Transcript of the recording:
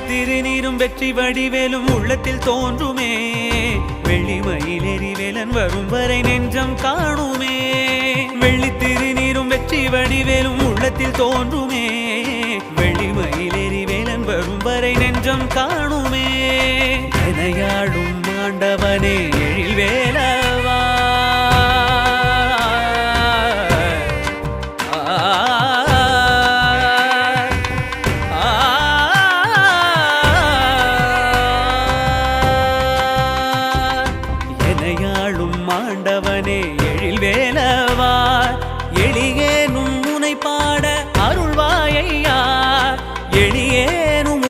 திருநீரும் வெற்றி வடிவேலும் உள்ளத்தில் தோன்றுமே வெள்ளிமயிலேறி வேலன் வரும் வரை நெஞ்சம் காணுமே வெள்ளி திருநீரும் வெற்றி வடிவேலும் உள்ளத்தில் தோன்றுமே வெள்ளிமயிலேறி வேலன் வரும் வரை நெஞ்சம் காணுமே எனையாடும் ஆண்டவனே எழில் வேலா